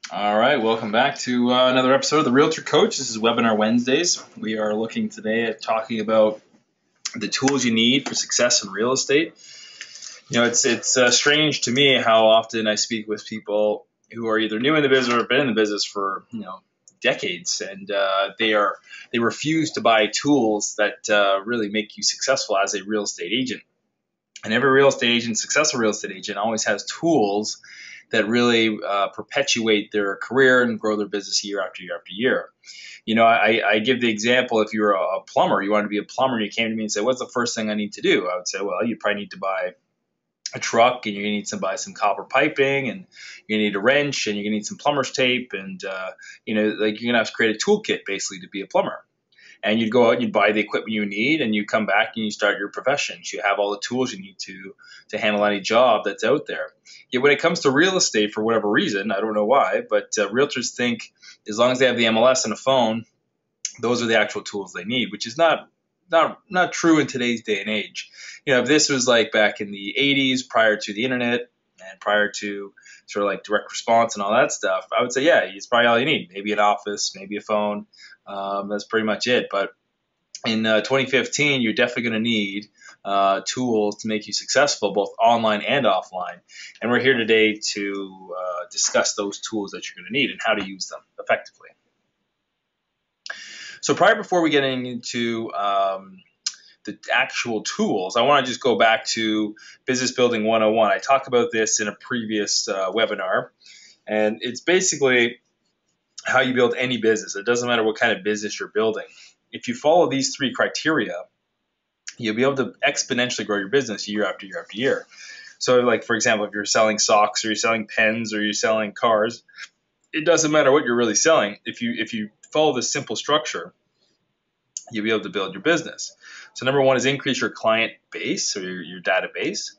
All right, welcome back to another episode of the Realtor Coach. This is Webinar Wednesdays. We are looking today at talking about the tools you need for success in real estate. It's strange to me how often I speak with people who are either new in the business or have been in the business for decades, and they refuse to buy tools that really make you successful as a real estate agent. And every real estate agent, successful real estate agent, always has tools that really perpetuate their career and grow their business year after year after year. I give the example, if you're a plumber, you want to be a plumber, you came to me and said, what's the first thing I need to do? I would say, well, you probably need to buy a truck, and you're going to need to buy some copper piping, and you're going to need a wrench, and you're going to need some plumber's tape, and you're going to have to create a toolkit basically to be a plumber. And you'd go out and you'd buy the equipment you need, and you come back and you start your profession. You have all the tools you need to handle any job that's out there. Yet when it comes to real estate, for whatever reason, I don't know why, but realtors think as long as they have the MLS and a phone, those are the actual tools they need, which is not true in today's day and age. If this was like back in the 80s, prior to the internet and prior to sort of like direct response and all that stuff, I would say, yeah, it's probably all you need. Maybe an office, maybe a phone. That's pretty much it. But in 2015, you're definitely going to need tools to make you successful, both online and offline. And we're here today to discuss those tools that you're going to need and how to use them effectively. So before we get into the actual tools, I want to just go back to Business Building 101. I talked about this in a previous webinar, and it's basically how you build any business. It doesn't matter what kind of business you're building. If you follow these three criteria, you'll be able to exponentially grow your business year after year after year. So like, for example, if you're selling socks or you're selling pens or you're selling cars, it doesn't matter what you're really selling. If you follow this simple structure, you'll be able to build your business. So number one is increase your client base or your database.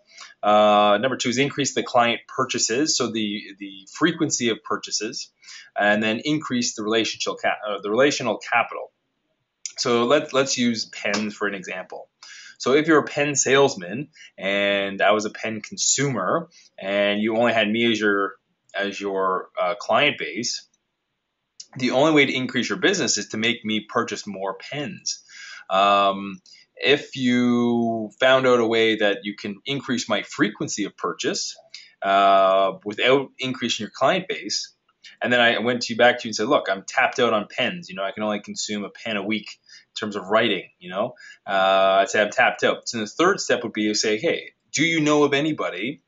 Number two is increase the client purchases, so the frequency of purchases, and then increase the relational capital. So let's use pens for an example. So if you're a pen salesman and I was a pen consumer, and you only had me as your client base, the only way to increase your business is to make me purchase more pens. If you found out a way that you can increase my frequency of purchase without increasing your client base, and then I went back to you and said, look, I'm tapped out on pens. I can only consume a pen a week in terms of writing. I'd say I'm tapped out. So the third step would be to say, hey, do you know of anybody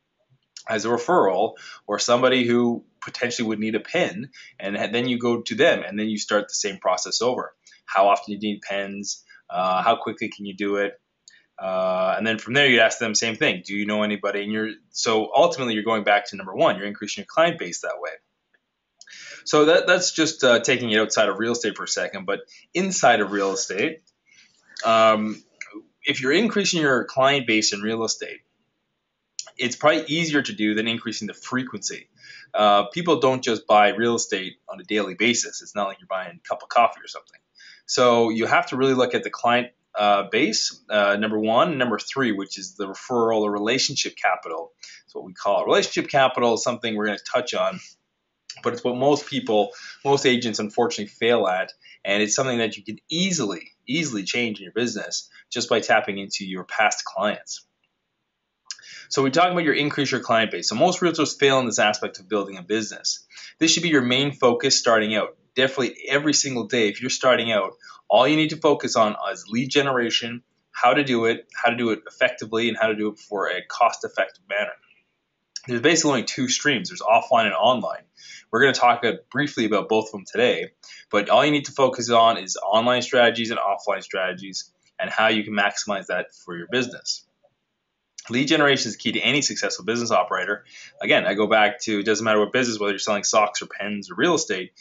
as a referral or somebody who potentially would need a pen? And then you go to them, and then you start the same process over. How often do you need pens? How quickly can you do it? And then from there, you ask them same thing. Do you know anybody? And so ultimately, you're going back to number one. You're increasing your client base that way. So that's just taking it outside of real estate for a second. But inside of real estate, if you're increasing your client base in real estate, it's probably easier to do than increasing the frequency. People don't just buy real estate on a daily basis. It's not like you're buying a cup of coffee or something. So you have to really look at the client base, number one. Number three, which is the referral or relationship capital. That's what we call it. Relationship capital is something we're going to touch on, but it's what most agents unfortunately fail at. And it's something that you can easily change in your business just by tapping into your past clients. So we talk about increase your client base. So most realtors fail in this aspect of building a business. This should be your main focus starting out. Definitely every single day, if you're starting out, all you need to focus on is lead generation, how to do it effectively, and how to do it for a cost-effective manner. There's basically only two streams. There's offline and online. We're going to talk briefly about both of them today, but all you need to focus on is online strategies and offline strategies and how you can maximize that for your business. Lead generation is key to any successful business operator. Again, I go back to, it doesn't matter what business, whether you're selling socks or pens or real estate.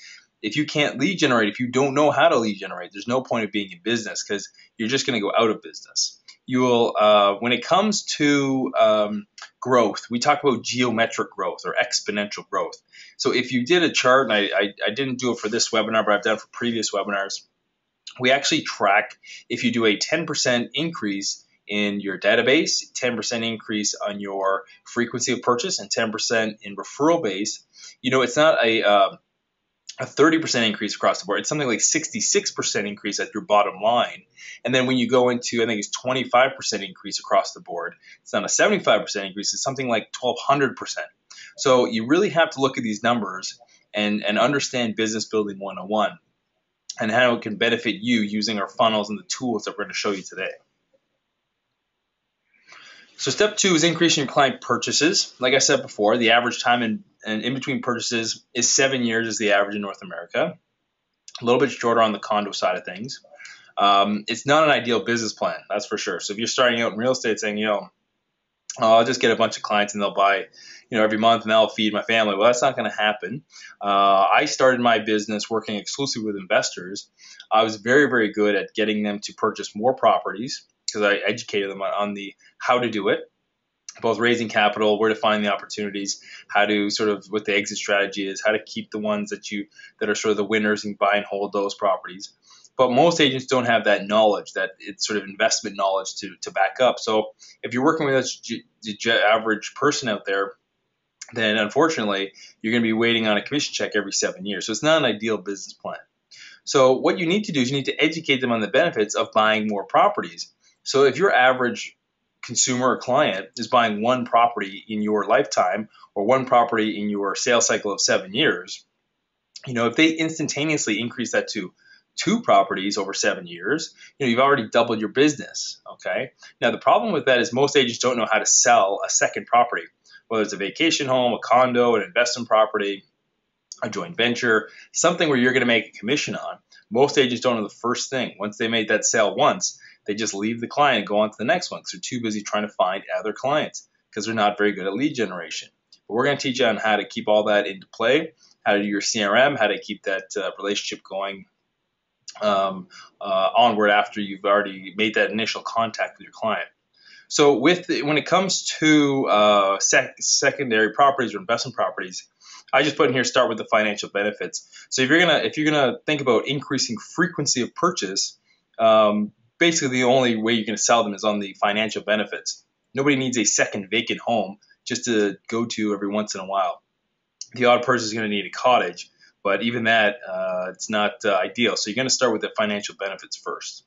If you can't lead generate, if you don't know how to lead generate, there's no point of being in business because you're just going to go out of business. You will, when it comes to growth, we talk about geometric growth or exponential growth. So if you did a chart, and I didn't do it for this webinar, but I've done it for previous webinars, we actually track if you do a 10% increase in your database, 10% increase on your frequency of purchase, and 10% in referral base. It's not a 30% increase across the board. It's something like 66% increase at your bottom line. And then when you go into, I think it's 25% increase across the board. It's not a 75% increase. It's something like 1,200%. So you really have to look at these numbers and understand business building 101 and how it can benefit you using our funnels and the tools that we're going to show you today. So step 2 is increasing your client purchases. Like I said before, the average time in between purchases is 7 years is the average in North America. A little bit shorter on the condo side of things. It's not an ideal business plan, that's for sure. So if you're starting out in real estate saying, I'll just get a bunch of clients and they'll buy, every month and that'll feed my family. Well, that's not going to happen. I started my business working exclusively with investors. I was very, very good at getting them to purchase more properties because I educated them on the how to do it, both raising capital, where to find the opportunities, how to sort of what the exit strategy is, how to keep the ones that are sort of the winners and buy and hold those properties. But most agents don't have that knowledge, that it's sort of investment knowledge to back up. So if you're working with the average person out there, then unfortunately you're going to be waiting on a commission check every 7 years. So it's not an ideal business plan. So what you need to do is you need to educate them on the benefits of buying more properties. So if your average consumer or client is buying one property in your lifetime or one property in your sales cycle of 7 years, if they instantaneously increase that to 2 properties over 7 years, you've already doubled your business. Okay. Now the problem with that is most agents don't know how to sell a second property, whether it's a vacation home, a condo, an investment property, a joint venture, something where you're going to make a commission on. Most agents don't know the first thing. Once they made that sale once, they just leave the client and go on to the next one because they're too busy trying to find other clients because they're not very good at lead generation. But we're going to teach you on how to keep all that into play, how to do your CRM, how to keep that relationship going onward after you've already made that initial contact with your client. So when it comes to secondary properties or investment properties, I just put in here start with the financial benefits. So if you're gonna think about increasing frequency of purchase, basically the only way you're gonna sell them is on the financial benefits. Nobody needs a second vacant home just to go to every once in a while. The odd person is gonna need a cottage, but even that it's not ideal. So you're gonna start with the financial benefits first.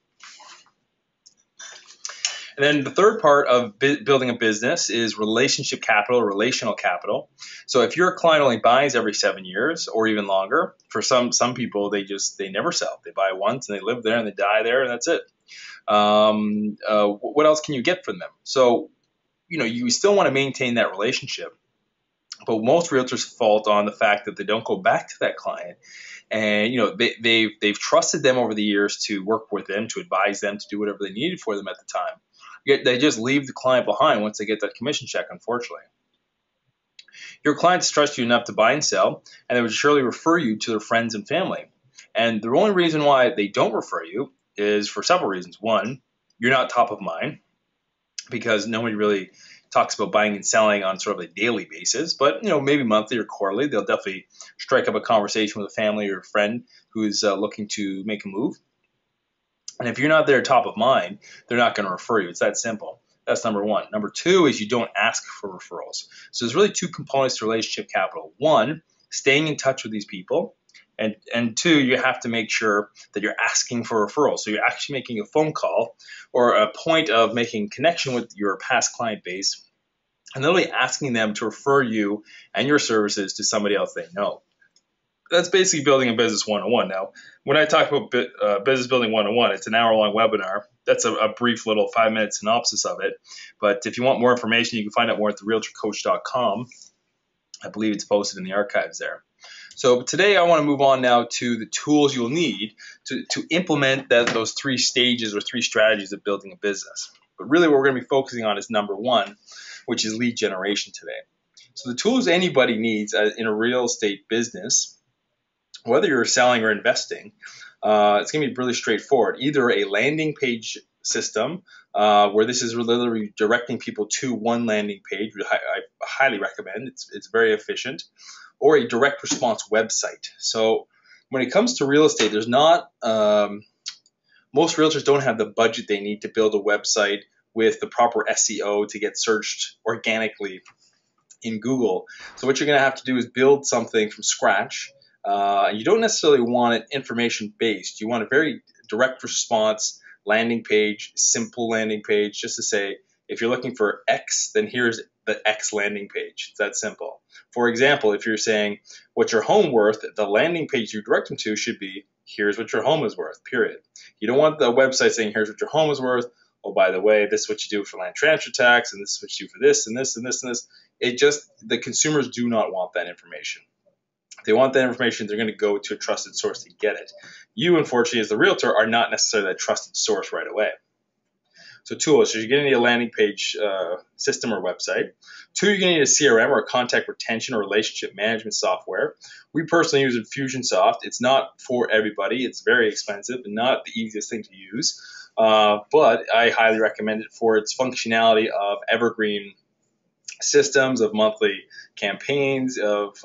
And then the third part of building a business is relationship capital, relational capital. So if your client only buys every 7 years or even longer, for some people they never sell. They buy once and they live there and they die there and that's it. What else can you get from them? So you still want to maintain that relationship, but most realtors fault on the fact that they don't go back to that client. And they've trusted them over the years to work with them, to advise them, to do whatever they needed for them at the time. Yet they just leave the client behind once they get that commission check, unfortunately. Your clients trust you enough to buy and sell, and they would surely refer you to their friends and family. And the only reason why they don't refer you is for several reasons. One, you're not top of mind because nobody really talks about buying and selling on sort of a daily basis, but maybe monthly or quarterly, they'll definitely strike up a conversation with a family or a friend who's looking to make a move. And if you're not there top of mind, they're not going to refer you. It's that simple. That's number one. Number two is you don't ask for referrals. So there's really 2 components to relationship capital. One, staying in touch with these people. And 2, you have to make sure that you're asking for referrals. So you're actually making a phone call or a point of making connection with your past client base and literally asking them to refer you and your services to somebody else they know. That's basically building a business 101. Now, when I talk about business building 101, it's an hour-long webinar. That's a brief little 5-minute synopsis of it. But if you want more information, you can find out more at therealtorcoach.com. I believe it's posted in the archives there. So today I want to move on now to the tools you'll need to implement those 3 stages or 3 strategies of building a business. But really what we're going to be focusing on is number 1, which is lead generation today. So the tools anybody needs in a real estate business, whether you're selling or investing, it's going to be really straightforward. Either a landing page system where this is literally directing people to one landing page, which I highly recommend. It's very efficient. Or a direct response website. So when it comes to real estate, there's not most realtors don't have the budget they need to build a website with the proper SEO to get searched organically in Google. So what you're going to have to do is build something from scratch You don't necessarily want it information based. You want a very direct response landing page, simple landing page, just to say, if you're looking for X, then here's the X landing page. It's that simple. For example, if you're saying what's your home worth, the landing page you direct them to should be, here's what your home is worth, period. You don't want the website saying, here's what your home is worth. Oh, by the way, this is what you do for land transfer tax, and this is what you do for this, and this, and this, and this. It just, the consumers do not want that information. If they want that information, they're going to go to a trusted source to get it. You, unfortunately, as the realtor, are not necessarily that trusted source right away. So tools, so you're going to need a landing page system or website. Two, you're going to need a CRM or a contact retention or relationship management software. We personally use Infusionsoft. It's not for everybody. It's very expensive and not the easiest thing to use. But I highly recommend it for its functionality of evergreen systems, of monthly campaigns, of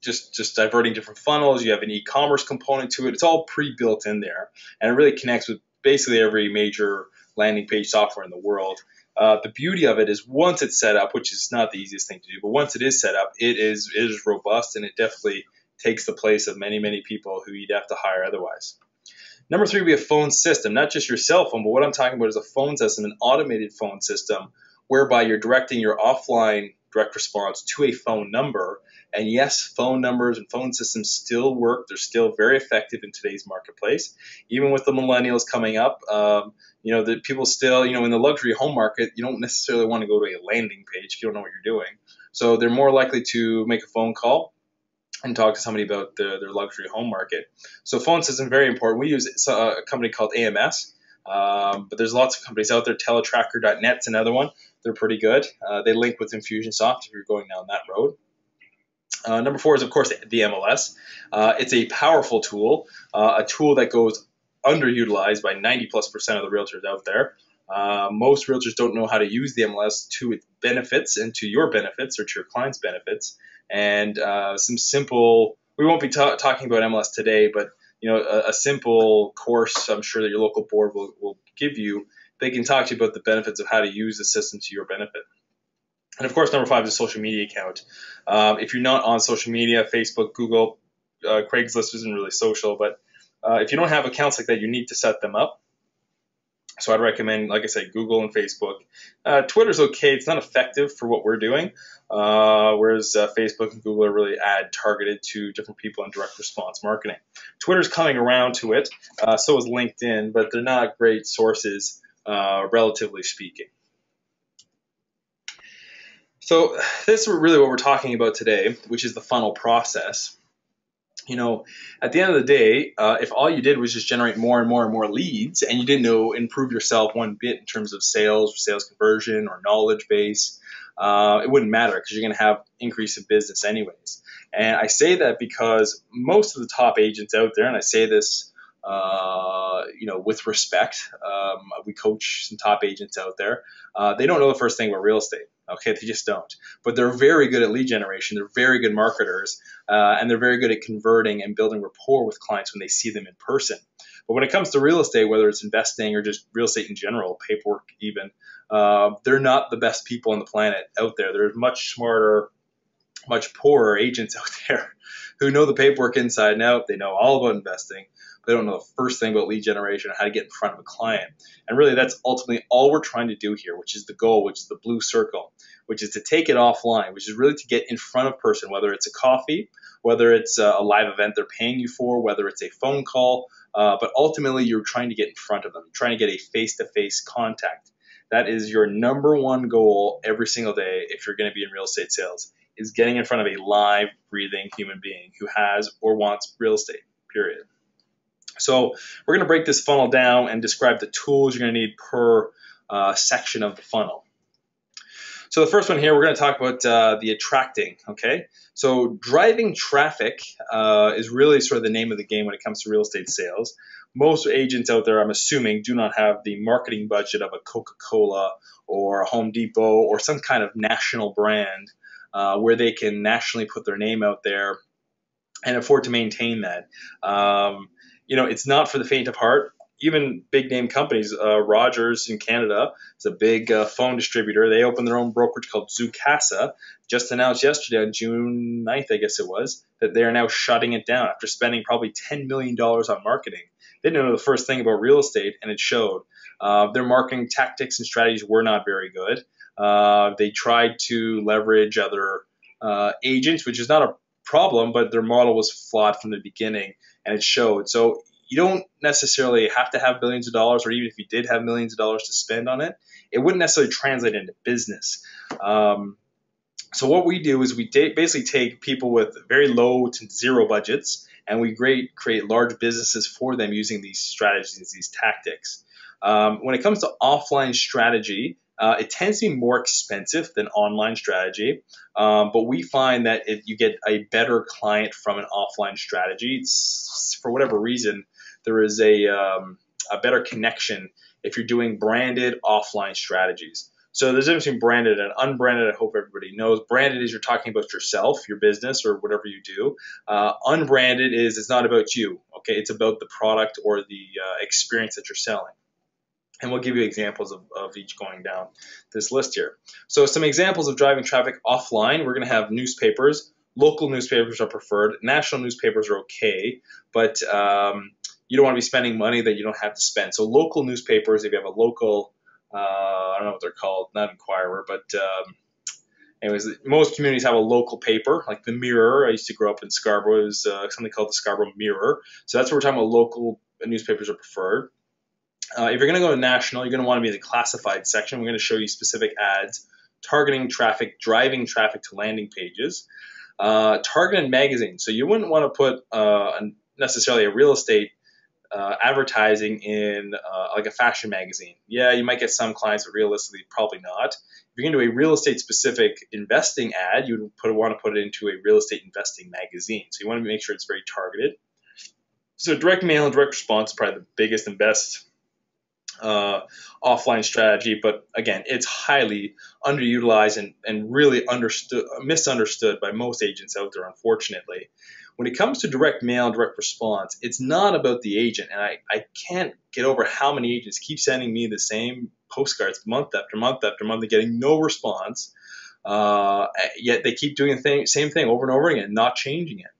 just diverting different funnels. You have an e-commerce component to it. It's all pre-built in there, and it really connects with basically every major landing page software in the world. The beauty of it is once it's set up, which is not the easiest thing to do, but once it is set up, it is robust, and it definitely takes the place of many people who you'd have to hire otherwise. Number three, we have phone system, not just your cell phone, but what I'm talking about is a phone system, an automated phone system, whereby you're directing your offline direct response to a phone number. And yes, phone numbers and phone systems still work. They're still very effective in today's marketplace. Even with the millennials coming up, the people still, in the luxury home market, you don't necessarily want to go to a landing page if you don't know what you're doing. So they're more likely to make a phone call and talk to somebody about their luxury home market. So phone system, very important. We use a company called AMS, but there's lots of companies out there. Teletracker.net's another one. They're pretty good. They link with Infusionsoft if you're going down that road. Number four is, of course, the MLS. It's a powerful tool, a tool that goes underutilized by 90+% of the realtors out there. Most realtors don't know how to use the MLS to its benefits and to your benefits or to your clients' benefits. And some simple, we won't be talking about MLS today, but a simple course I'm sure that your local board will give you. They can talk to you about the benefits of how to use the system to your benefit. And of course, number five is a social media account. If you're not on social media, Facebook, Google, Craigslist isn't really social, but if you don't have accounts like that, you need to set them up. So I'd recommend, like I said, Google and Facebook. Twitter's okay. It's not effective for what we're doing, whereas Facebook and Google are really targeted to different people in direct response marketing. Twitter's coming around to it, so is LinkedIn, but they're not great sources, relatively speaking. So this is really what we're talking about today, which is the funnel process. At the end of the day, if all you did was just generate more and more and more leads and you didn't improve yourself one bit in terms of sales or sales conversion or knowledge base, it wouldn't matter because you're going to have increase in business anyways. And I say that because most of the top agents out there, and I say this with respect, we coach some top agents out there. They don't know the first thing about real estate. Okay, they just don't. But they're very good at lead generation. They're very good marketers, and they're very good at converting and building rapport with clients when they see them in person. But when it comes to real estate, whether it's investing or just real estate in general, paperwork even, they're not the best people on the planet out there. There's much smarter, much poorer agents out there who know the paperwork inside and out. They know all about investing. They don't know the first thing about lead generation or how to get in front of a client. And really, that's ultimately all we're trying to do here, which is the goal, which is the blue circle, which is to take it offline, which is really to get in front of person, whether it's a coffee, whether it's a live event they're paying you for, whether it's a phone call, but ultimately you're trying to get in front of them, you're trying to get a face-to-face contact. That is your number one goal every single day if you're going to be in real estate sales, is getting in front of a live, breathing human being who has or wants real estate, period. So we're going to break this funnel down and describe the tools you're going to need per section of the funnel. So the first one here, we're going to talk about the attracting, okay? So driving traffic is really sort of the name of the game when it comes to real estate sales. Most agents out there, I'm assuming, do not have the marketing budget of a Coca-Cola or a Home Depot or some kind of national brand where they can nationally put their name out there and afford to maintain that. It's not for the faint of heart. even big name companies, Rogers in Canada, it's a big phone distributor. They opened their own brokerage called Zoocasa. Just announced yesterday on June 9th, I guess it was, that they are now shutting it down after spending probably $10 million on marketing. They didn't know the first thing about real estate, and it showed. Their marketing tactics and strategies were not very good. They tried to leverage other agents, which is not a problem, but their model was flawed from the beginning, and it showed. So you don't necessarily have to have billions of dollars, or even if you did have millions of dollars to spend on it, it wouldn't necessarily translate into business. So what we do is we basically take people with very low to zero budgets, and we create large businesses for them using these strategies, these tactics. When it comes to offline strategy, it tends to be more expensive than online strategy, but we find that you get a better client from an offline strategy. For whatever reason, there is a better connection if you're doing branded offline strategies. So there's a difference between branded and unbranded. I hope everybody knows. Branded is you're talking about yourself, your business, or whatever you do. Unbranded is it's not about you. Okay, it's about the product or the experience that you're selling. And we'll give you examples of each going down this list here. So some examples of driving traffic offline. We're going to have newspapers. Local newspapers are preferred. National newspapers are okay, but you don't want to be spending money that you don't have to spend. So local newspapers, if you have a local, I don't know what they're called, not Inquirer, but anyways, most communities have a local paper, like the Mirror. I used to grow up in Scarborough. It was something called the Scarborough Mirror. So that's what we're talking about. Local newspapers are preferred. If you're going to go to national, you're going to want to be in the classified section. We're going to show you specific ads targeting traffic, driving traffic to landing pages. Targeted magazines. So you wouldn't want to put necessarily a real estate advertising in like a fashion magazine. Yeah, you might get some clients, but realistically, probably not. If you're going to do a real estate specific investing ad, you would want to put it into a real estate investing magazine. So you want to make sure it's very targeted. So direct mail and direct response is probably the biggest and best offline strategy, but again, it's highly underutilized and really misunderstood by most agents out there, unfortunately. When it comes to direct mail and direct response, it's not about the agent, and I can't get over how many agents keep sending me the same postcards month after month after month and getting no response, yet they keep doing the same thing over and over again, not changing it.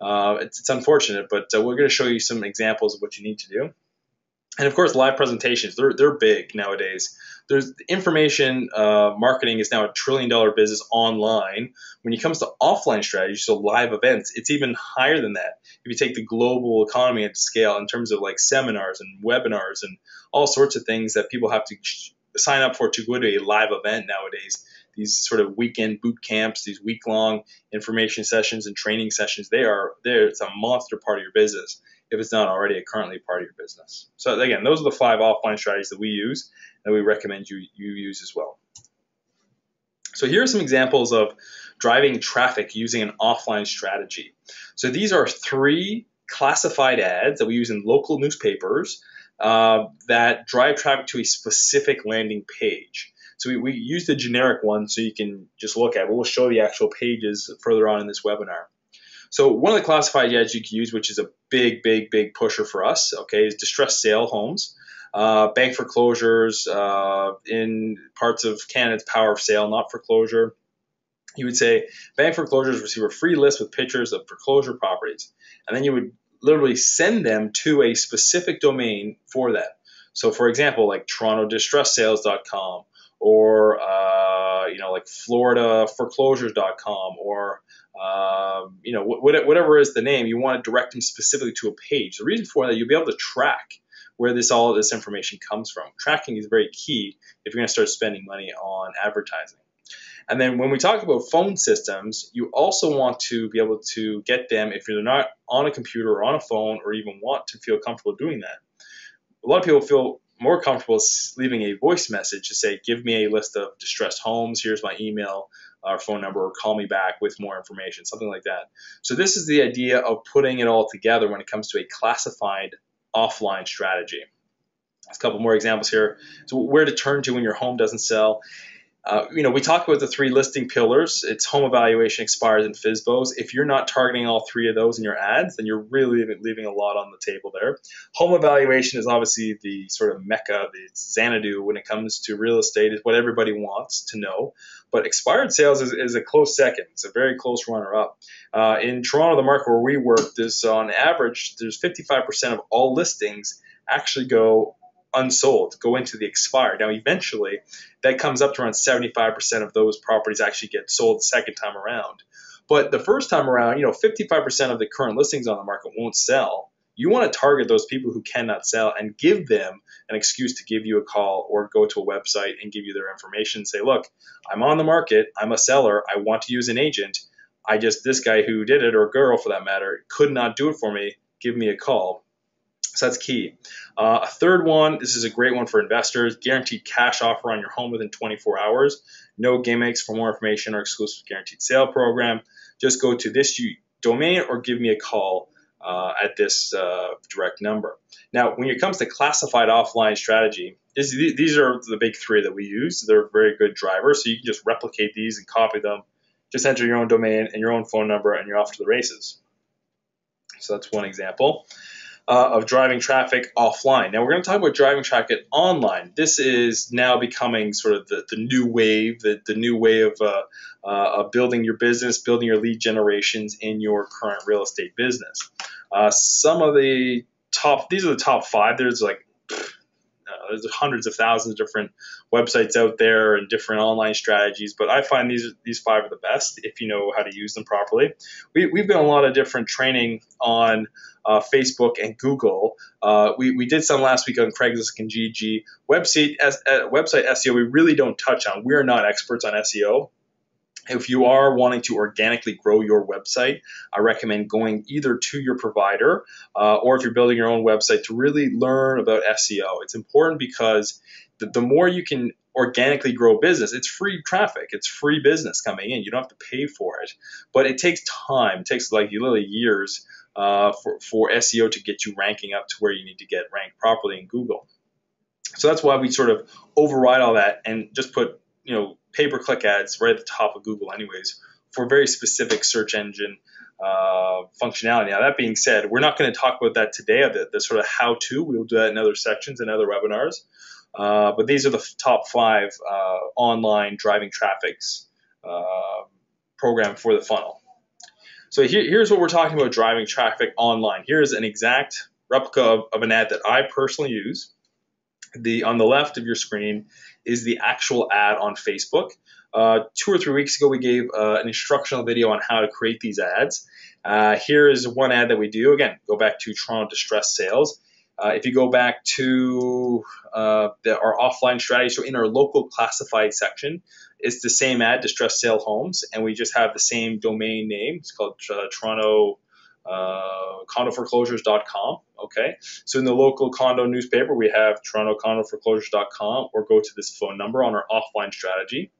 It's unfortunate, but we're going to show you some examples of what you need to do. And of course, live presentations, they're big nowadays. There's information marketing is now a $1 trillion business online. When it comes to offline strategies, so live events, it's even higher than that. If you take the global economy at scale in terms of like seminars and webinars and all sorts of things that people have to sign up for to go to a live event nowadays, these sort of weekend boot camps, these week-long information sessions and training sessions, it's a monster part of your business if it's not already currently part of your business. So again, those are the 5 offline strategies that we use that we recommend you use as well. So here are some examples of driving traffic using an offline strategy. So these are 3 classified ads that we use in local newspapers that drive traffic to a specific landing page. So we use the generic one so you can just look at it. We'll show the actual pages further on in this webinar. So one of the classified ads you can use, which is a big pusher for us, okay, is distressed sale homes. Bank foreclosures, in parts of Canada, it's power of sale, not foreclosure. You would say bank foreclosures receive a free list with pictures of foreclosure properties. And then you would literally send them to a specific domain for that. So for example, like torontodistressedsales.com or like floridaforeclosures.com or whatever is the name, you want to direct them specifically to a page. The reason for that, you'll be able to track where all of this information comes from. Tracking is very key if you're going to start spending money on advertising. And then when we talk about phone systems, you also want to be able to get them, if you're not on a computer or on a phone or even want to feel comfortable doing that. A lot of people feel more comfortable leaving a voice message to say, give me a list of distressed homes, here's my email or phone number, or call me back with more information, something like that. So this is the idea of putting it all together when it comes to a classified offline strategy. There's a couple more examples here. So where to turn to when your home doesn't sell. We talk about the three listing pillars. It's home evaluation, expires, and FSBOs. If you're not targeting all three of those in your ads, then you're really leaving a lot on the table there. Home evaluation is obviously the sort of mecca, the Xanadu when it comes to real estate, is what everybody wants to know. But expired sales is a close second. It's a very close runner-up. In Toronto, the market where we work, there's on average, there's 55% of all listings actually go unsold, go into the expired. Now, eventually, that comes up to around 75% of those properties actually get sold the second time around. But the first time around, 55% of the current listings on the market won't sell. You want to target those people who cannot sell and give them an excuse to give you a call or go to a website and give you their information. Say, look, I'm on the market. I'm a seller. I want to use an agent. This guy who did it, or a girl for that matter, could not do it for me. Give me a call. So that's key. A third one, this is a great one for investors, guaranteed cash offer on your home within 24 hours. No gimmicks. For more information or exclusive guaranteed sale program, just go to this domain or give me a call at this direct number. Now, when it comes to classified offline strategy, these are the big three that we use. They're very good drivers, so you can just replicate these and copy them. Just enter your own domain and your own phone number, and you're off to the races. So that's one example of driving traffic offline. Now we're going to talk about driving traffic online. This is now becoming sort of the new wave, the new way of building your business, building your lead generations in your current real estate business. Some of the these are the top five. There's hundreds of thousands of different websites out there and different online strategies, but I find these five are the best if you know how to use them properly. We've done a lot of different training on Facebook and Google. We did some last week on Craigslist and GG. Website SEO we really don't touch on. We're not experts on SEO. If you are wanting to organically grow your website, I recommend going either to your provider or if you're building your own website to really learn about SEO. It's important because the more you can organically grow business, it's free traffic, it's free business coming in. You don't have to pay for it, but it takes time. It takes literally years for SEO to get you ranking up to where you need to get ranked properly in Google. So that's why we sort of override all that and just put pay-per-click ads right at the top of Google anyways for very specific search engine functionality. Now, that being said, we're not going to talk about that today, the sort of how-to. We'll do that in other sections and other webinars. But these are the top five online driving traffics program for the funnel. So here's what we're talking about driving traffic online. Here's an exact replica of an ad that I personally use. On the left of your screen is the actual ad on Facebook. 2 or 3 weeks ago, we gave an instructional video on how to create these ads. Here is one ad that we do. Again, go back to Toronto Distress Sales. If you go back to our offline strategy, so in our local classified section, it's the same ad, Distress Sale Homes, and we just have the same domain name. It's called Toronto condoforeclosures.com. Okay, so in the local condo newspaper, we have torontocondoforeclosures.com, or go to this phone number on our offline strategy.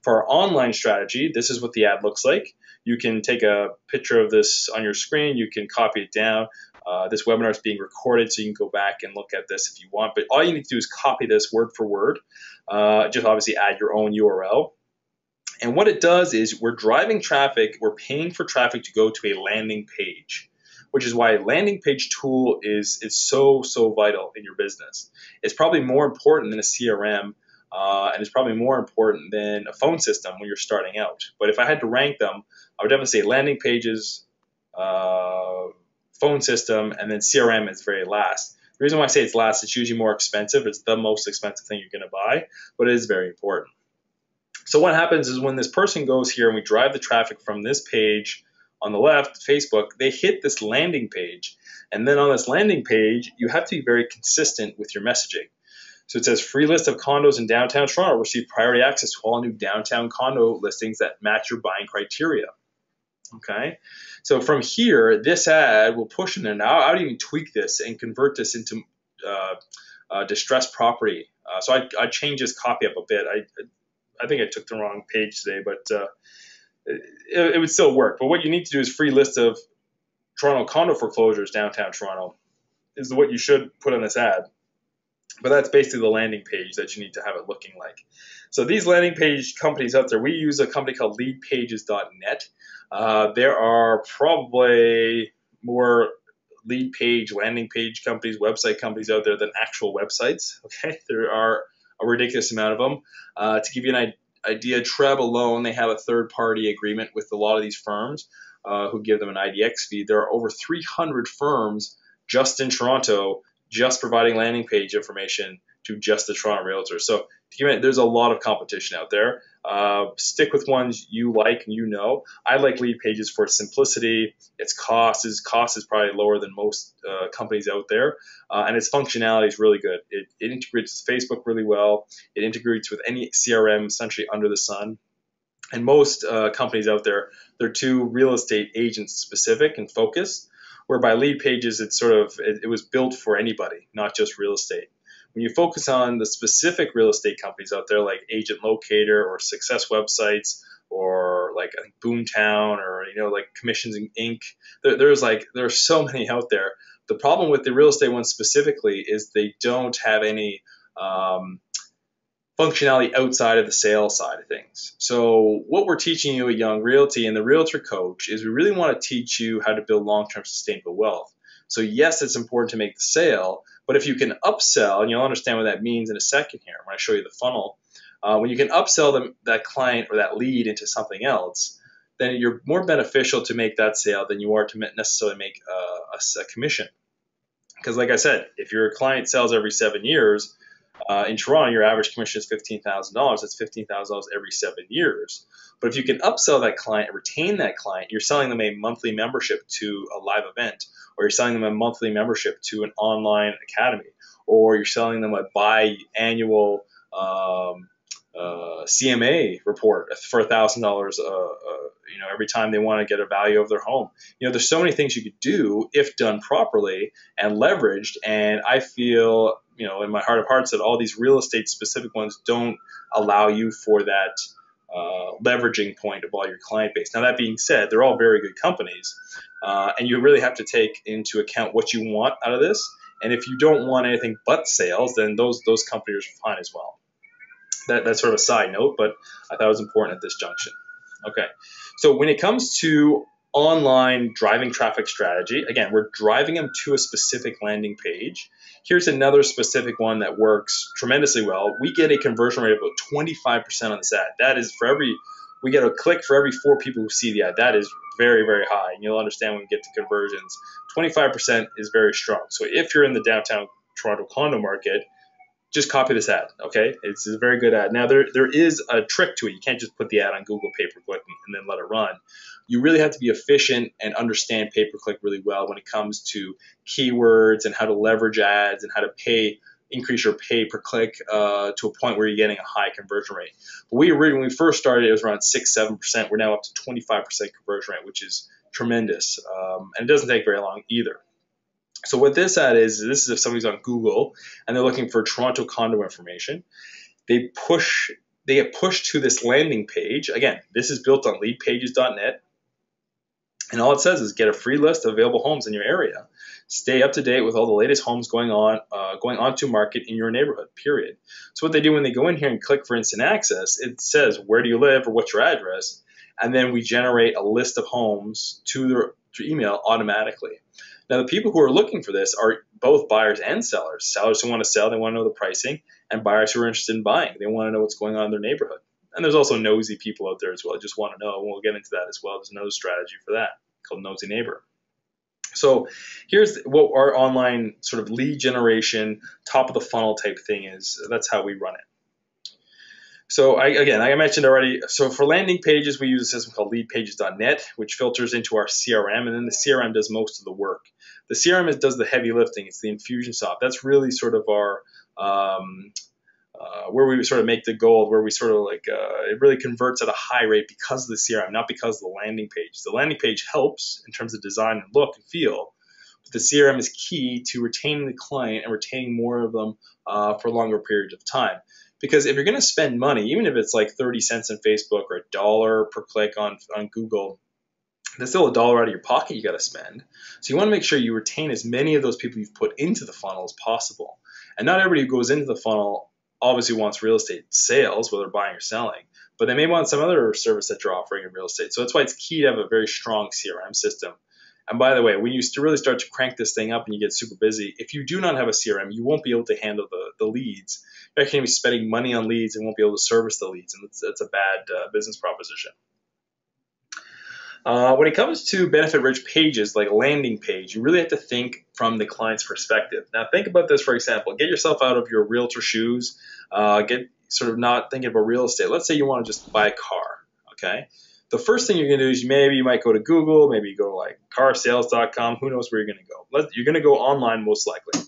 For our online strategy, this is what the ad looks like. You can take a picture of this on your screen. You can copy it down. This webinar is being recorded, so you can go back and look at this if you want. But all you need to do is copy this word for word. Just obviously add your own URL. And what it does is we're driving traffic, we're paying for traffic to go to a landing page, which is why a landing page tool is so vital in your business. It's probably more important than a CRM, and it's probably more important than a phone system when you're starting out. But if I had to rank them, I would definitely say landing pages, phone system, and then CRM is very last. The reason why I say it's last, it's usually more expensive. It's the most expensive thing you're going to buy, but it is very important. So what happens is when this person goes here and we drive the traffic from this page on the left, Facebook, they hit this landing page. And then on this landing page, you have to be very consistent with your messaging. So it says free list of condos in downtown Toronto. Receive priority access to all new downtown condo listings that match your buying criteria. Okay. So from here, this ad will push in, and I would even tweak this and convert this into distressed property. So I changed this copy up a bit. I think I took the wrong page today, but it would still work. But what you need to do is free list of Toronto condo foreclosures, downtown Toronto, is what you should put on this ad. But that's basically the landing page that you need to have it looking like. So these landing page companies out there, we use a company called leadpages.net. There are probably more lead page, landing page companies, website companies out there than actual websites. Okay, there are a ridiculous amount of them. To give you an idea, Treb alone, they have a third-party agreement with a lot of these firms who give them an IDX fee. There are over 300 firms just in Toronto just providing landing page information to just the Toronto Realtor. So there's a lot of competition out there. Stick with ones you like and you know. I like lead pages for its simplicity. Its cost is probably lower than most companies out there, and its functionality is really good. It integrates with Facebook really well. It integrates with any CRM essentially under the sun. And most companies out there, they're too real estate agent specific and focused, whereby lead pages, it was built for anybody, not just real estate. When you focus on the specific real estate companies out there, like Agent Locator or Success Websites, or like I think Boomtown, or like Commissions Inc. There are so many out there. The problem with the real estate ones specifically is they don't have any functionality outside of the sales side of things. So what we're teaching you at Young Realty and the Realtor Coach is we really want to teach you how to build long-term sustainable wealth. So yes, it's important to make the sale, but if you can upsell, and you'll understand what that means in a second here when I show you the funnel, when you can upsell that client or that lead into something else, then you're more beneficial to make that sale than you are to necessarily make a commission. Because like I said, if your client sells every 7 years, in Toronto, your average commission is $15,000. That's $15,000 every 7 years. But if you can upsell that client and retain that client, you're selling them a monthly membership to a live event, or you're selling them a monthly membership to an online academy, or you're selling them a biannual CMA report for $1,000. Every time they want to get a value of their home. There's so many things you could do if done properly and leveraged. And I feel, in my heart of hearts, that all these real estate specific ones don't allow you for that leveraging point of all your client base. Now, that being said, they're all very good companies, and you really have to take into account what you want out of this. And if you don't want anything but sales, then those companies are fine as well. That's sort of a side note, but I thought it was important at this junction. Okay, so when it comes to online driving traffic strategy, again, we're driving them to a specific landing page. Here's another specific one that works tremendously well. We get a conversion rate of about 25% on this ad. That is we get a click for every 4 people who see the ad. That is very, very high, and you'll understand when we get to conversions. 25% is very strong. So if you're in the downtown Toronto condo market, just copy this ad, okay? It's a very good ad. Now, there is a trick to it. You can't just put the ad on Google pay-per-click and then let it run. You really have to be efficient and understand pay-per-click really well when it comes to keywords and how to leverage ads and how to increase your pay-per-click to a point where you're getting a high conversion rate. But when we first started, it was around 6-7%. We're now up to 25% conversion rate, which is tremendous. And it doesn't take very long either. So what this ad is if somebody's on Google and they're looking for Toronto condo information, they get pushed to this landing page. Again, this is built on leadpages.net. And all it says is get a free list of available homes in your area. Stay up to date with all the latest homes going onto market in your neighborhood, period. So what they do when they go in here and click for instant access, it says, where do you live or what's your address? And then we generate a list of homes to their email automatically. Now, the people who are looking for this are both buyers and sellers. Sellers who want to sell, they want to know the pricing, and buyers who are interested in buying. They want to know what's going on in their neighborhood. And there's also nosy people out there as well, just want to know, and we'll get into that as well. There's another strategy for that called Nosy Neighbor. So here's what our online sort of lead generation, top of the funnel type thing is. That's how we run it. So like I mentioned already, so for landing pages, we use a system called leadpages.net, which filters into our CRM, and then the CRM does most of the work. The CRM does the heavy lifting. It's the Infusionsoft. That's really sort of our where we sort of make the gold, where we sort of it really converts at a high rate because of the CRM, not because of the landing page. The landing page helps in terms of design and look and feel, but the CRM is key to retaining the client and retaining more of them for longer periods of time. Because if you're going to spend money, even if it's like 30 cents on Facebook or $1 per click on Google, that's still $1 out of your pocket you got to spend. So you want to make sure you retain as many of those people you've put into the funnel as possible. And not everybody who goes into the funnel obviously wants real estate sales, whether buying or selling, but they may want some other service that you're offering in real estate. So that's why it's key to have a very strong CRM system. And by the way, when you really start to crank this thing up and you get super busy, if you do not have a CRM, you won't be able to handle the leads. You're actually going to be spending money on leads and won't be able to service the leads, and that's a bad business proposition. When it comes to benefit-rich pages like a landing page, you really have to think from the client's perspective. Now, think about this, for example. Get yourself out of your realtor shoes. Get sort of not thinking about real estate. Let's say you want to just buy a car, okay? The first thing you're going to do is maybe you might go to Google, maybe you go to like carsales.com. Who knows where you're going to go? You're going to go online most likely.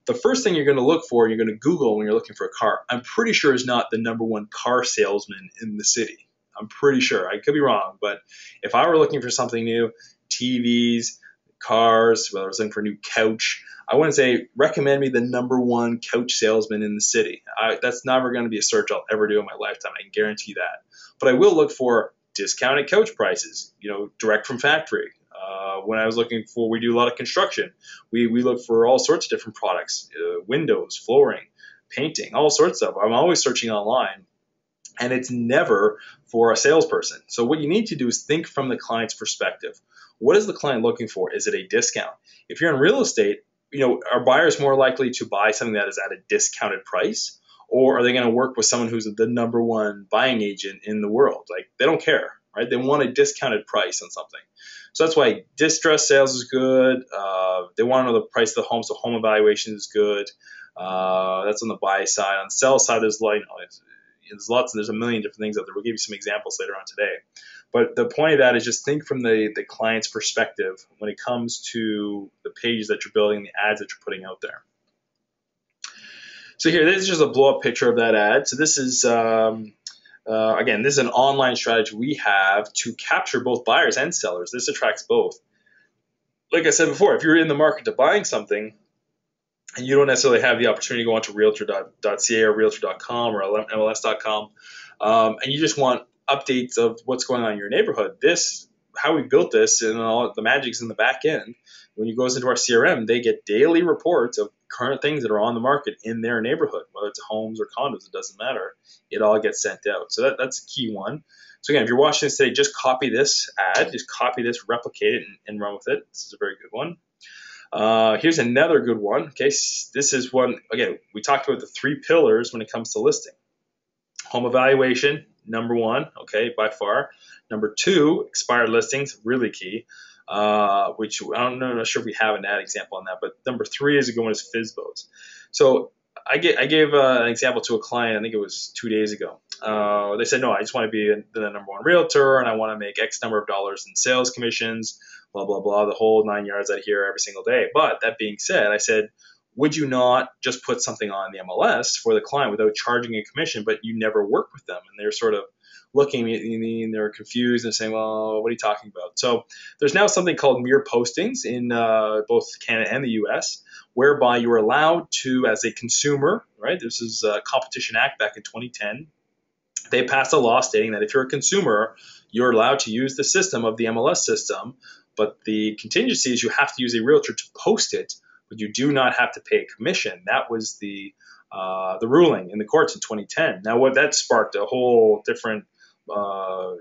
The first thing you're going to look for, you're going to Google when you're looking for a car, I'm pretty sure is not the #1 car salesman in the city. I'm pretty sure. I could be wrong, but if I were looking for something new, TVs, cars, whether I was looking for a new couch, I wouldn't say recommend me the #1 couch salesman in the city. That's never going to be a search I'll ever do in my lifetime. I can guarantee that. But I will look for discounted couch prices, direct from factory. When I was looking for, we do a lot of construction. We look for all sorts of different products, windows, flooring, painting, all sorts of. I'm always searching online. And it's never for a salesperson. So what you need to do is think from the client's perspective. What is the client looking for? Is it a discount? If you're in real estate, are buyers more likely to buy something that is at a discounted price? Or are they going to work with someone who's the #1 buying agent in the world? Like, they don't care, right? They want a discounted price on something. So that's why distress sales is good. They want to know the price of the home, so home evaluation is good. That's on the buy side. On the sell side, there's there's a million different things out there. We'll give you some examples later on today. But the point of that is just think from the client's perspective when it comes to the pages that you're building, the ads that you're putting out there. So here, this is just a blow-up picture of that ad. So this is, again, this is an online strategy we have to capture both buyers and sellers. This attracts both. Like I said before, if you're in the market to buying something, and you don't necessarily have the opportunity to go onto realtor.ca or realtor.com or MLS.com, and you just want updates of what's going on in your neighborhood. How we built this, and all the magic's in the back end. When you goes into our CRM, they get daily reports of current things that are on the market in their neighborhood, whether it's homes or condos, it doesn't matter. It all gets sent out. So that's a key one. So again, if you're watching this today, just copy this ad, just copy this, replicate it, and run with it. This is a very good one. Here's another good one. Okay, this is one, again, we talked about the 3 pillars when it comes to listing. Home evaluation, #1, okay, by far. #2, expired listings, really key, which I'm not sure if we have an ad example on that, but #3 is a good one is FSBOs. So I gave an example to a client, I think it was 2 days ago. They said, no, I just want to be the #1 realtor, and I want to make X number of dollars in sales commissions, blah, blah, blah, the whole 9 yards I hear every single day. But that being said, I said, would you not just put something on the MLS for the client without charging a commission, but you never work with them? And they're sort of looking at me and they're confused and saying, well, what are you talking about? So there's now something called mere postings in both Canada and the US, whereby you're allowed to, as a consumer, right? This is a Competition Act back in 2010. They passed a law stating that if you're a consumer, you're allowed to use the system of the MLS system, but the contingency is you have to use a realtor to post it, but you do not have to pay a commission. That was the ruling in the courts in 2010. Now, what that sparked a whole different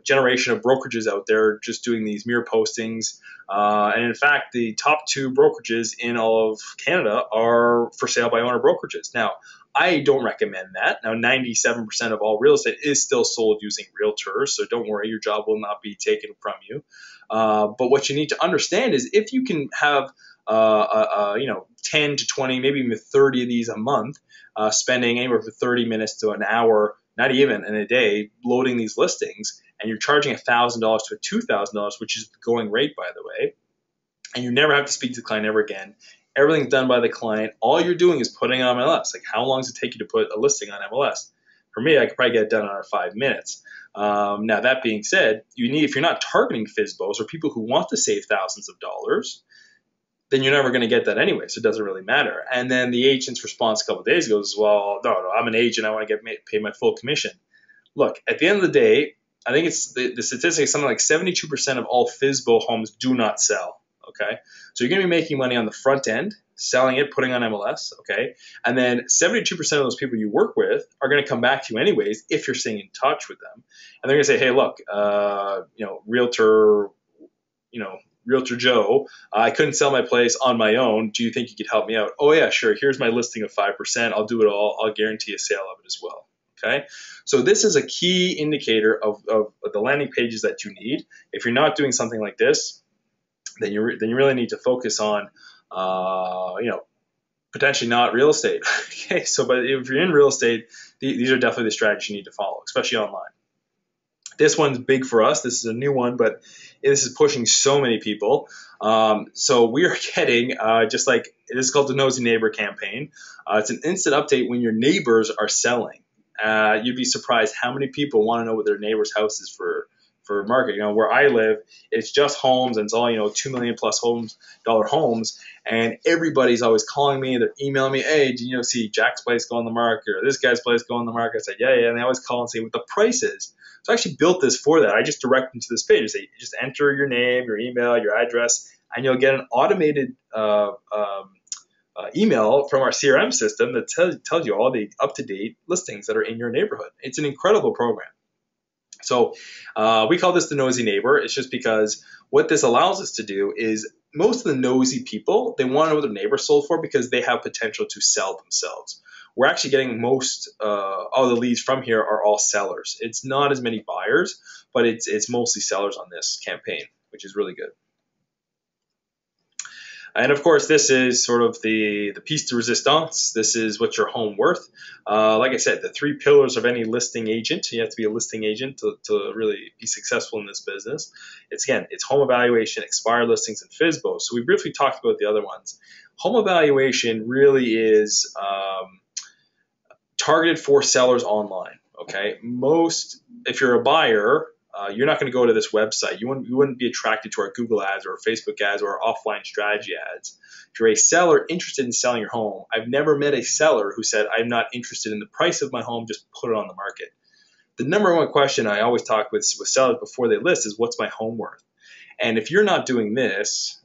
generation of brokerages out there just doing these mere postings. And in fact, the top 2 brokerages in all of Canada are for sale by owner brokerages. Now, I don't recommend that. Now, 97% of all real estate is still sold using realtors, so don't worry, your job will not be taken from you. But what you need to understand is if you can have 10 to 20, maybe even 30 of these a month, spending anywhere from 30 minutes to an hour, not even in a day, loading these listings, and you're charging $1,000 to $2,000, which is the going rate, by the way, and you never have to speak to the client ever again. Everything's done by the client. All you're doing is putting on MLS. Like, how long does it take you to put a listing on MLS? For me, I could probably get it done in under 5 minutes. Now, that being said, if you're not targeting FSBOs or people who want to save thousands of dollars, then you're never going to get that anyway, so it doesn't really matter. And then the agent's response a couple of days ago is, well, no, I'm an agent. I want to get paid my full commission. Look, at the end of the day, I think it's the statistic is something like 72% of all FSBO homes do not sell, okay? So you're going to be making money on the front end, selling it, putting on MLS, okay? And then 72% of those people you work with are going to come back to you anyways if you're staying in touch with them. And they're going to say, hey, look, Realtor, Realtor Joe, I couldn't sell my place on my own. Do you think you could help me out? Oh, yeah, sure. Here's my listing of 5%. I'll do it all. I'll guarantee a sale of it as well. Okay. So this is a key indicator of the landing pages that you need. If you're not doing something like this, then you really need to focus on, potentially not real estate. Okay. So, but if you're in real estate, these are definitely the strategies you need to follow, especially online. This one's big for us. This is a new one, but this is pushing so many people. So we are getting just like this is called the Nosy Neighbor campaign. It's an instant update when your neighbors are selling. You'd be surprised how many people want to know what their neighbor's house is for market. Where I live, it's just homes, and it's all $2 million plus dollar homes, and everybody's always calling me. They're emailing me, hey, do you see Jack's place go on the market or this guy's place go on the market? I said, yeah, and they always call and say what the price is. So I actually built this for that. I just direct them to this page. I say, just enter your name, your email, your address, and you'll get an automated email from our CRM system that tells you all the up-to-date listings that are in your neighborhood. It's an incredible program. So we call this the Nosy Neighbor. It's just because what this allows us to do is most of the nosy people, they want to know what their neighbor sold for because they have potential to sell themselves. We're actually getting most all the leads from here are all sellers. It's not as many buyers, but it's mostly sellers on this campaign, which is really good. And of course, this is sort of the piece de resistance. This is what's your home worth. Like I said, the 3 pillars of any listing agent. You have to be a listing agent to really be successful in this business. It's home evaluation, expired listings, and FSBO. So we briefly talked about the other ones. Home evaluation really is targeted for sellers online. Okay, if you're a buyer, you're not going to go to this website. You wouldn't be attracted to our Google ads or Facebook ads or our offline strategy ads. If you're a seller interested in selling your home, I've never met a seller who said, I'm not interested in the price of my home, just put it on the market. The number one question I always talk with sellers before they list is, what's my home worth? And if you're not doing this,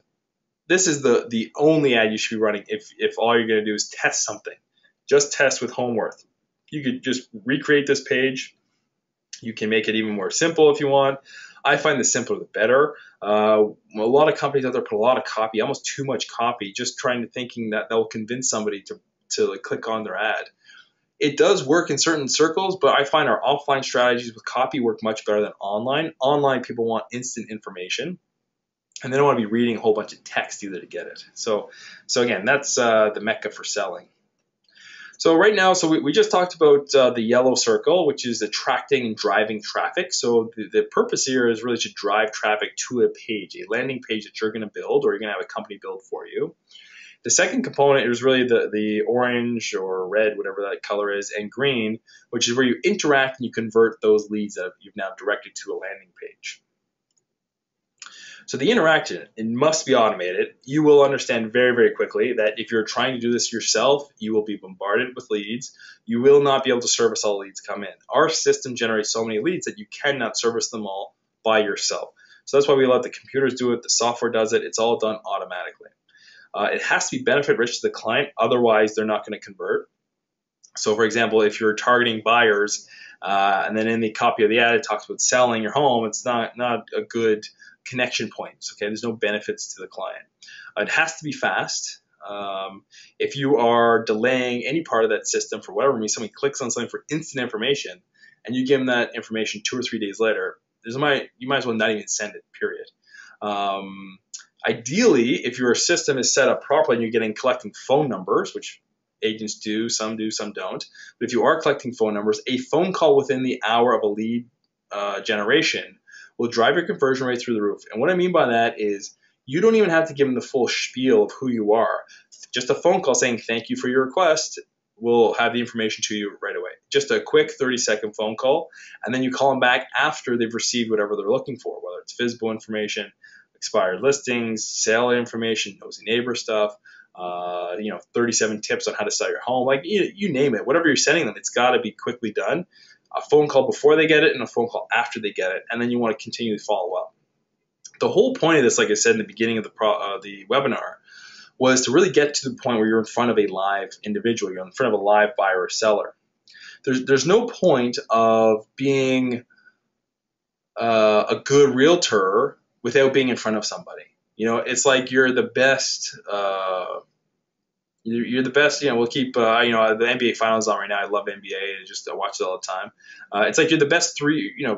this is the only ad you should be running if all you're going to do is test something. Just test with home worth. You could just recreate this page. You can make it even more simple if you want. I find the simpler the better. A lot of companies out there put a lot of copy, almost too much copy, just thinking that will convince somebody to click on their ad. It does work in certain circles, but I find our offline strategies with copy work much better than online. Online, people want instant information, and they don't want to be reading a whole bunch of text either to get it. So again, that's the mecca for selling. So right now, we just talked about the yellow circle, which is attracting and driving traffic. So the purpose here is really to drive traffic to a page, a landing page that you're going to build or you're going to have a company build for you. The second component is really the orange or red, whatever that color is, and green, which is where you interact and you convert those leads that you've now directed to a landing page. So the interaction, it must be automated. You will understand very, very quickly that if you're trying to do this yourself, you will be bombarded with leads. You will not be able to service all leads come in. Our system generates so many leads that you cannot service them all by yourself. So that's why we let the computers do it. The software does it. It's all done automatically. It has to be benefit rich to the client. Otherwise, they're not going to convert. So for example, if you're targeting buyers and then in the copy of the ad, it talks about selling your home, it's not a good connection points. Okay, there's no benefits to the client. It has to be fast. If you are delaying any part of that system for whatever reason, somebody clicks on something for instant information, and you give them that information 2 or 3 days later, you might as well not even send it. Period. Ideally, if your system is set up properly and you're collecting phone numbers, which agents do, some don't. But if you are collecting phone numbers, a phone call within the hour of a lead generation will drive your conversion rate through the roof. And what I mean by that is you don't even have to give them the full spiel of who you are. Just a phone call saying thank you for your request will have the information to you right away. Just a quick 30-second phone call, and then you call them back after they've received whatever they're looking for, whether it's FSBO information, expired listings, sale information, nosy neighbor stuff, 37 tips on how to sell your home, like you name it. Whatever you're sending them, it's got to be quickly done. A phone call before they get it and a phone call after they get it, and then you want to continue to follow up. The whole point of this, like I said in the beginning of the webinar, was to really get to the point where you're in front of a live individual, you're in front of a live buyer or seller. There's no point of being a good realtor without being in front of somebody. It's like you're the best. You're the best. We'll keep. The NBA Finals on right now. I love NBA. I watch it all the time. It's like you're the best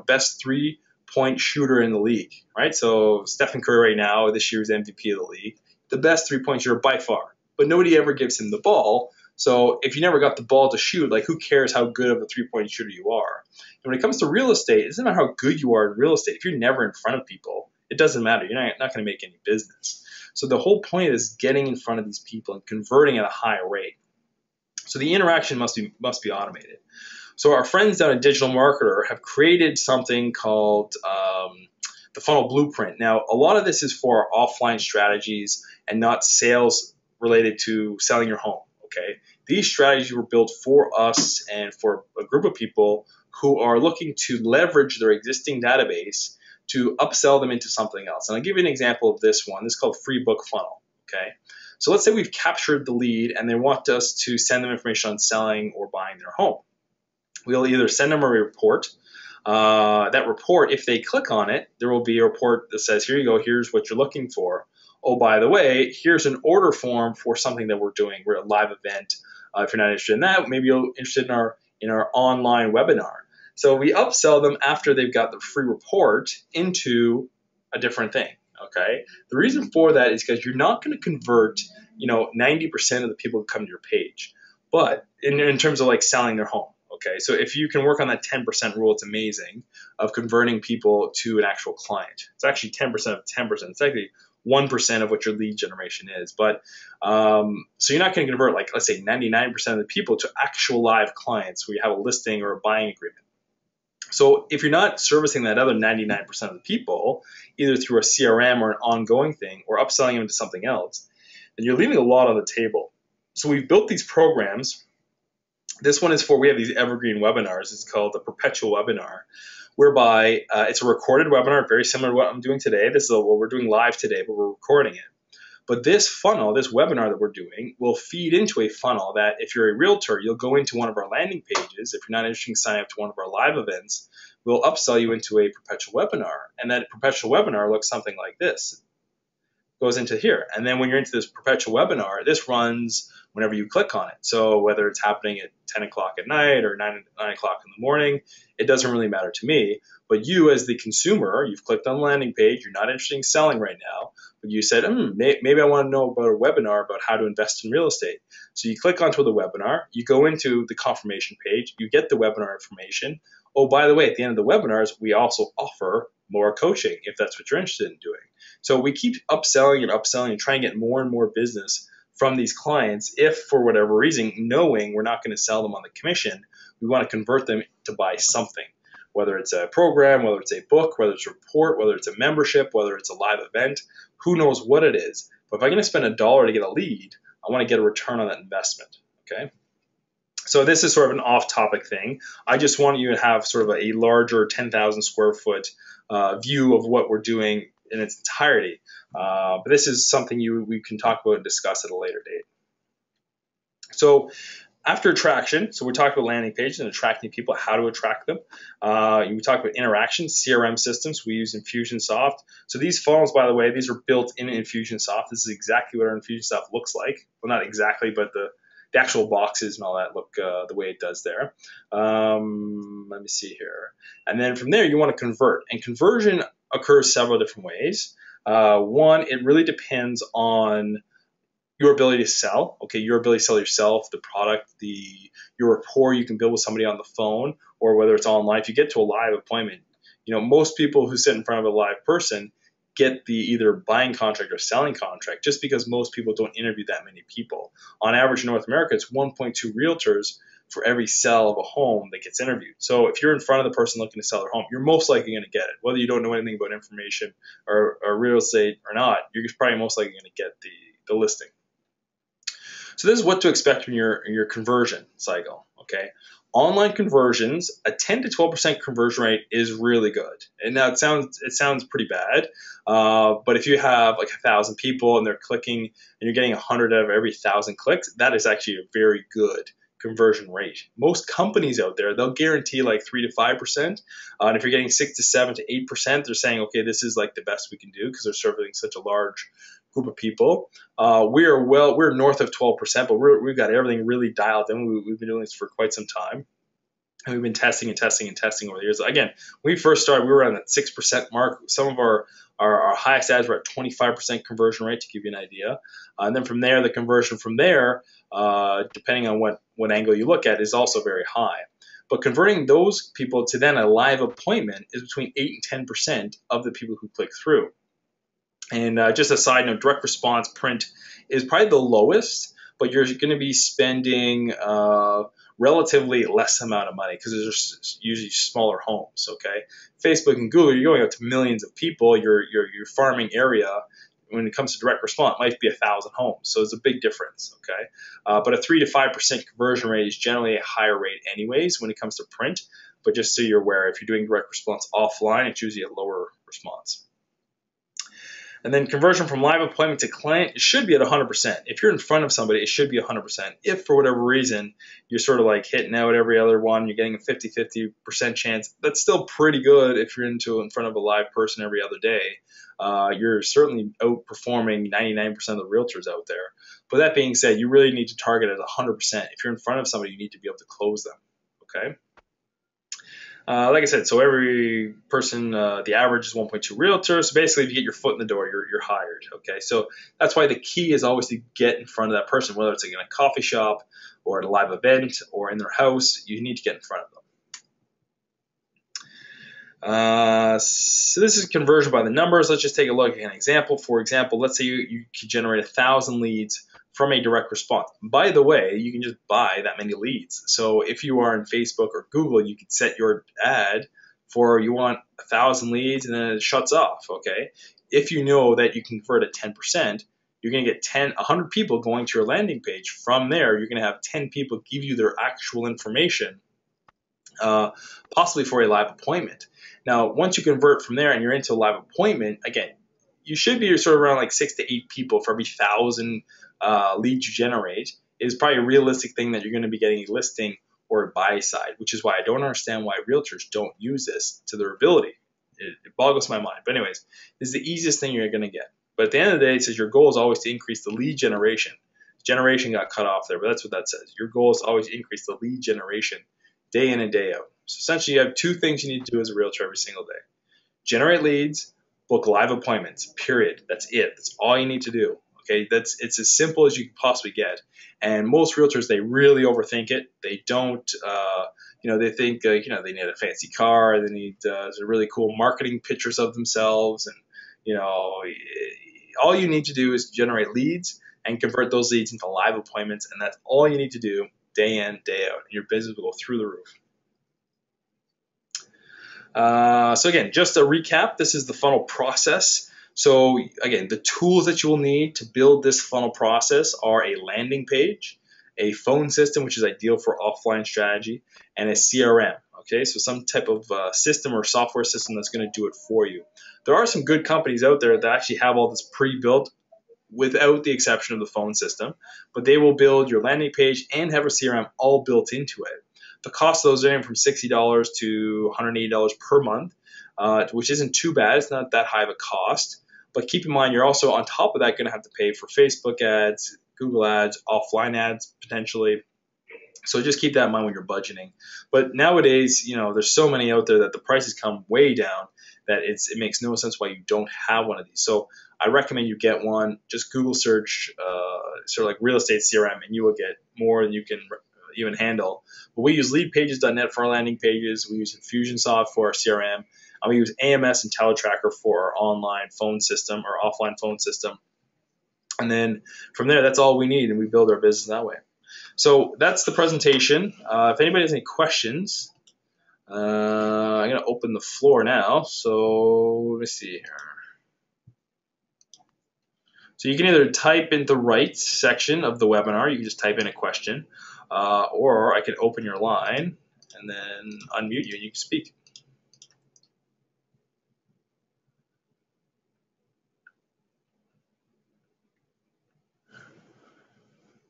best 3-point shooter in the league, right? So Stephen Curry right now, this year's MVP of the league, the best 3-point shooter by far. But nobody ever gives him the ball. So if you never got the ball to shoot, like who cares how good of a 3-point shooter you are? And when it comes to real estate, it doesn't matter how good you are in real estate. If you're never in front of people, it doesn't matter. You're not going to make any business. So the whole point is getting in front of these people and converting at a high rate. So the interaction must be automated. So our friends down at Digital Marketer have created something called the Funnel Blueprint. Now, a lot of this is for offline strategies and not sales related to selling your home. Okay, these strategies were built for us and for a group of people who are looking to leverage their existing database to upsell them into something else. And I'll give you an example of this one. This is called Free Book Funnel. Okay, so let's say we've captured the lead and they want us to send them information on selling or buying their home. We'll either send them a report. That report, if they click on it, there will be a report that says, here you go, here's what you're looking for. Oh, by the way, here's an order form for something that we're doing. We're a live event. If you're not interested in that, maybe you're interested in our online webinar. So we upsell them after they've got the free report into a different thing. Okay. The reason for that is because you're not going to convert, 90% of the people who come to your page, but in terms of like selling their home. Okay. So if you can work on that 10% rule, it's amazing of converting people to an actual client. It's actually 10% of 10%. It's actually 1% of what your lead generation is. But so you're not going to convert, like, let's say 99% of the people to actual live clients where you have a listing or a buying agreement. So if you're not servicing that other 99% of the people, either through a CRM or an ongoing thing or upselling them to something else, then you're leaving a lot on the table. So we've built these programs. This one is we have these evergreen webinars. It's called the perpetual webinar, whereby it's a recorded webinar, very similar to what I'm doing today. This is what we're doing live today, but we're recording it. But this funnel, this webinar that we're doing, will feed into a funnel that if you're a realtor, you'll go into one of our landing pages. If you're not interested in signing up to one of our live events, we'll upsell you into a perpetual webinar. And that perpetual webinar looks something like this. It goes into here. And then when you're into this perpetual webinar, this runs whenever you click on it. So whether it's happening at 10 o'clock at night or 9 o'clock in the morning, it doesn't really matter to me. But you as the consumer, you've clicked on the landing page, you're not interested in selling right now, but you said, maybe I want to know about a webinar about how to invest in real estate. So you click onto the webinar, you go into the confirmation page, you get the webinar information. Oh, by the way, at the end of the webinars, we also offer more coaching if that's what you're interested in doing. So we keep upselling and trying to get more and more business from these clients if, for whatever reason, knowing we're not going to sell them on the commission, we want to convert them to buy something, whether it's a program, whether it's a book, whether it's a report, whether it's a membership, whether it's a live event, who knows what it is. But if I'm going to spend $1 to get a lead, I want to get a return on that investment, okay? So this is sort of an off-topic thing. I just want you to have sort of a larger 10,000 square foot view of what we're doing in its entirety. But this is something we can talk about and discuss at a later date. So after attraction, so we talked about landing pages and attracting people, how to attract them. We talked about interactions, CRM systems. We use Infusionsoft. So these funnels, by the way, these are built in Infusionsoft. This is exactly what our Infusionsoft looks like. Well, not exactly, but the actual boxes and all that look the way it does there. Let me see here. And then from there, you want to convert. And conversion occurs several different ways. One, it really depends on your ability to sell. Okay, your ability to sell yourself, the product, your rapport you can build with somebody on the phone, or whether it's online. If you get to a live appointment, most people who sit in front of a live person get the either buying contract or selling contract, just because most people don't interview that many people. On average in North America, it's 1.2 realtors for every sale of a home that gets interviewed. So if you're in front of the person looking to sell their home, you're most likely going to get it. Whether you don't know anything about information or real estate or not, you're probably most likely going to get the listing. So this is what to expect in your conversion cycle, okay? online conversions, a 10 to 12% conversion rate is really good. And now it sounds pretty bad, but if you have like 1,000 people and they're clicking and you're getting 100 out of every 1,000 clicks, that is actually a very good conversion rate. Most companies out there, they'll guarantee like 3 to 5%. And if you're getting 6 to 7 to 8%, they're saying, okay, this is like the best we can do because they're serving such a large group of people. We're north of 12%, but we've got everything really dialed in. We've been doing this for quite some time. And we've been testing and testing and testing over the years. Again, when we first started, we were on that 6% mark. Some of our highest ads were at 25% conversion rate, to give you an idea. And then from there, the conversion from there, depending on what angle you look at, is also very high. But converting those people to then a live appointment is between 8 and 10% of the people who click through. And just a side note, direct response print is probably the lowest, but you're going to be spending relatively less amount of money because there's usually smaller homes. Okay, Facebook and Google, you're going out to millions of people. Your farming area, when it comes to direct response, might be 1,000 homes, so it's a big difference. Okay, but a 3 to 5% conversion rate is generally a higher rate, anyways, when it comes to print. But just so you're aware, if you're doing direct response offline, it's usually a lower response. And then conversion from live appointment to client, it should be at 100%. If you're in front of somebody, it should be 100%. If for whatever reason you're sort of like hitting out every other one, you're getting a 50% chance, that's still pretty good if you're in front of a live person every other day. You're certainly outperforming 99% of the realtors out there. But that being said, you really need to target at 100%. If you're in front of somebody, you need to be able to close them. Okay. Like I said, so every person, the average is 1.2 realtors. So basically, if you get your foot in the door, you're hired. Okay, so that's why the key is always to get in front of that person, whether it's like in a coffee shop or at a live event or in their house. You need to get in front of them. So this is conversion by the numbers. Let's just take a look at an example. For example, let's say you could generate 1,000 leads from a direct response. By the way, you can just buy that many leads. So if you are in Facebook or Google, you could set your ad for you want 1,000 leads and then it shuts off. Okay. If you know that you can convert at 10%, you're going to get 100 people going to your landing page. From there, you're going to have 10 people give you their actual information, possibly for a live appointment. Now, once you convert from there and you're into a live appointment, again, you should be sort of around like 6 to 8 people for every 1,000 leads you generate. Is probably a realistic thing that you're going to be getting a listing or a buy side, which is why I don't understand why realtors don't use this to their ability. It boggles my mind. But anyways, this is the easiest thing you're going to get. But at the end of the day, it says your goal is always to increase the lead generation. Generation got cut off there, but that's what that says. Your goal is to always increase the lead generation day in and day out. So essentially, you have two things you need to do as a realtor every single day. Generate leads, book live appointments, period. That's it. That's all you need to do. Okay, it's as simple as you can possibly get. And most realtors, they really overthink it. They don't, they think, they need a fancy car. They need really cool marketing pictures of themselves. And, all you need to do is generate leads and convert those leads into live appointments. And that's all you need to do day in, day out. And your business will go through the roof. So again, just a recap, this is the funnel process. So again, the tools that you will need to build this funnel process are a landing page, a phone system, which is ideal for offline strategy, and a CRM. Okay, so some type of system or software system that's going to do it for you. There are some good companies out there that actually have all this pre-built without the exception of the phone system, but they will build your landing page and have a CRM all built into it. The cost of those are from $60 to $180 per month, which isn't too bad. It's not that high of a cost. But keep in mind, you're also on top of that going to have to pay for Facebook ads, Google ads, offline ads potentially. So just keep that in mind when you're budgeting. But nowadays, there's so many out there that the prices come way down that it makes no sense why you don't have one of these. So I recommend you get one. Just Google search sort of like real estate CRM, and you will get more than you can even handle. But we use leadpages.net for our landing pages. We use Infusionsoft for our CRM. And we use AMS and TeleTracker for our online phone system or offline phone system. And then from there, that's all we need, and we build our business that way. So that's the presentation. If anybody has any questions, I'm going to open the floor now. So let me see here. So you can either type in the right section of the webinar. You can just type in a question. Or I could open your line and then unmute you and you can speak.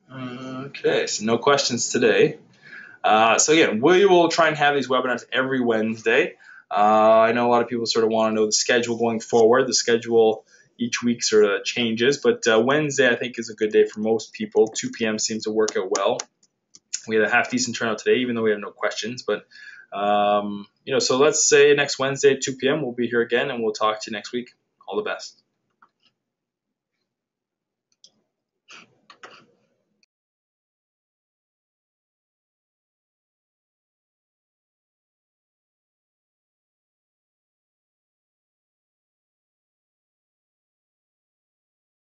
Okay, so no questions today. So again, we will try and have these webinars every Wednesday. I know a lot of people sort of want to know the schedule going forward. The schedule each week sort of changes, but Wednesday I think is a good day for most people. 2 p.m. seems to work out well. We had a half decent turnout today, even though we have no questions. But so let's say next Wednesday at 2 p.m. we'll be here again, and we'll talk to you next week. All the best.